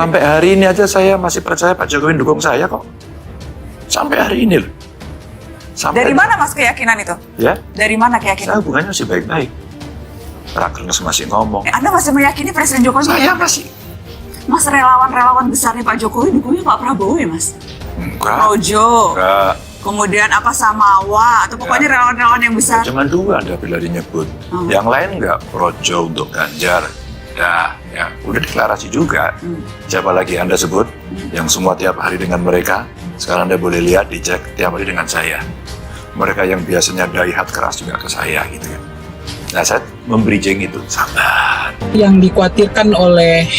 Sampai hari ini aja saya masih percaya Pak Jokowi dukung saya kok. Sampai hari ini loh. Dari mana Mas keyakinan itu? Ya? Dari mana Saya keyakinan? hubungannya masih baik-baik. Rakernas masih ngomong. Anda masih meyakini Presiden Jokowi? Saya masih. Mas, relawan-relawan besarnya Pak Jokowi dukungnya Pak Prabowo ya Mas? Enggak. Projo, Enggak. kemudian apa Samawa, atau pokoknya relawan-relawan yang besar. Cuma dua Anda bila nyebut. Yang lain enggak. Projo untuk Ganjar. Dah, ya udah deklarasi juga. Siapa lagi Anda sebut? Yang semua tiap hari dengan mereka. Sekarang Anda boleh lihat, dicek tiap hari dengan saya. Mereka yang biasanya daihat keras juga ke saya gitu kan. Nah, saya membridging itu, sabar. Yang dikhawatirkan oleh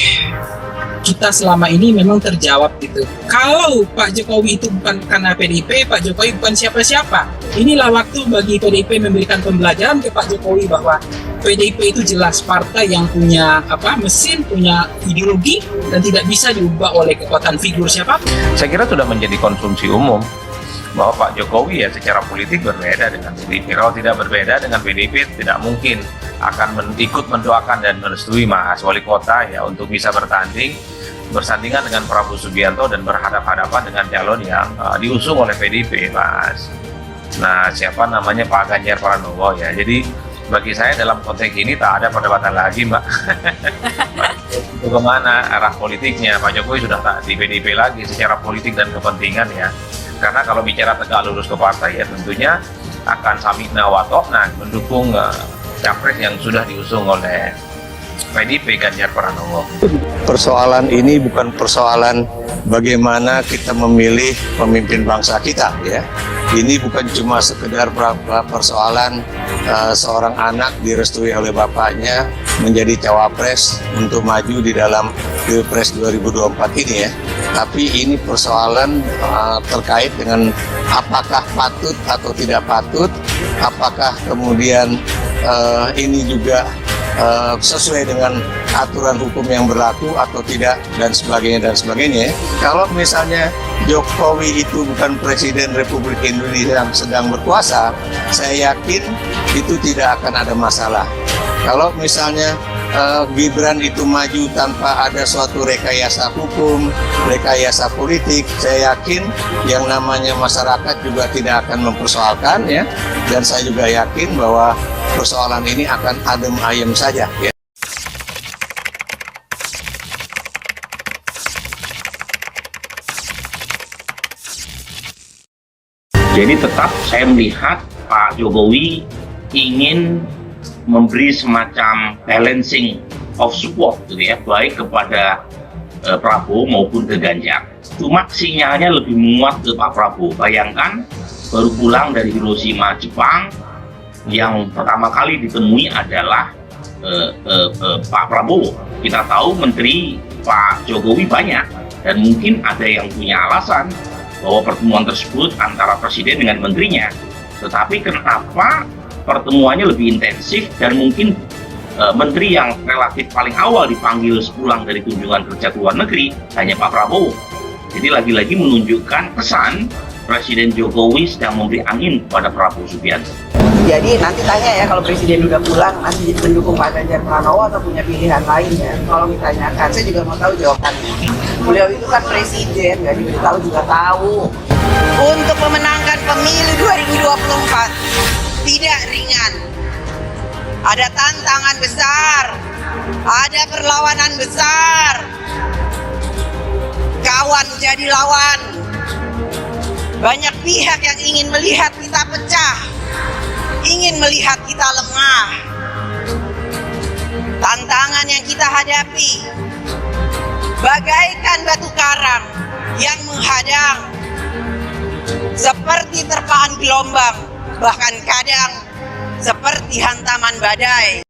kita selama ini memang terjawab gitu. Kalau Pak Jokowi itu bukan karena PDIP, Pak Jokowi bukan siapa-siapa. Inilah waktu bagi PDIP memberikan pembelajaran ke Pak Jokowi bahwa PDIP itu jelas partai yang punya mesin, punya ideologi, dan tidak bisa diubah oleh kekuatan figur siapapun. Saya kira sudah menjadi konsumsi umum bahwa Pak Jokowi ya secara politik berbeda dengan PDIP. Kalau tidak berbeda dengan PDIP, tidak mungkin akan ikut mendoakan dan merestui Mas Wali Kota ya untuk bisa bersandingan dengan Prabowo Subianto dan berhadapan-hadapan dengan calon yang diusung oleh PDIP, Mas. Nah, siapa namanya Pak Ganjar Pranowo ya. Jadi bagi saya dalam konteks ini tak ada perdebatan lagi, Mbak. Bagaimana arah politiknya? Pak Jokowi sudah tak di PDIP lagi secara politik dan kepentingan ya. Karena kalau bicara tegak lurus ke partai ya tentunya akan samikna wa ta'na mendukung capres yang sudah diusung oleh PDIP Ganjar Pranowo. Persoalan ini bukan persoalan bagaimana kita memilih pemimpin bangsa kita ya. Ini bukan cuma sekedar persoalan seorang anak direstui oleh bapaknya menjadi cawapres untuk maju di dalam Pilpres 2024 ini ya. Tapi ini persoalan terkait dengan apakah patut atau tidak patut, apakah kemudian ini juga sesuai dengan aturan hukum yang berlaku atau tidak, dan sebagainya. Kalau misalnya Jokowi itu bukan Presiden Republik Indonesia yang sedang berkuasa, saya yakin itu tidak akan ada masalah. Kalau misalnya Gibran itu maju tanpa ada suatu rekayasa hukum, rekayasa politik, saya yakin yang namanya masyarakat juga tidak akan mempersoalkan ya, dan saya juga yakin bahwa persoalan ini akan adem ayem saja ya. Jadi tetap saya melihat Pak Jokowi ingin memberi semacam balancing of support gitu ya, baik kepada Prabowo maupun ke Ganjar. Cuma sinyalnya lebih menguat ke Pak Prabowo. Bayangkan baru pulang dari Hiroshima, Jepang, yang pertama kali ditemui adalah Pak Prabowo. Kita tahu menteri Pak Jokowi banyak dan mungkin ada yang punya alasan bahwa pertemuan tersebut antara presiden dengan menterinya. Tetapi kenapa pertemuannya lebih intensif dan mungkin menteri yang relatif paling awal dipanggil sepulang dari kunjungan kerja ke luar negeri hanya Pak Prabowo. Jadi lagi-lagi menunjukkan kesan Presiden Jokowi sedang memberi angin kepada Prabowo Subianto. Jadi nanti tanya ya, kalau presiden udah pulang nanti mendukung Pak Ganjar Pranowo atau punya pilihan lain ya. Kalau ditanyakan, saya juga mau tahu jawabannya. Beliau itu kan presiden, nggak diberitahu juga tahu. Untuk memenangkan pemilu 2024 tidak ringan. Ada tantangan besar, ada perlawanan besar. Kawan jadi lawan. Banyak pihak yang ingin melihat kita pecah, ingin melihat kita lemah. Tantangan yang kita hadapi bagaikan batu karang yang menghadang, seperti terpaan gelombang, bahkan kadang seperti hantaman badai.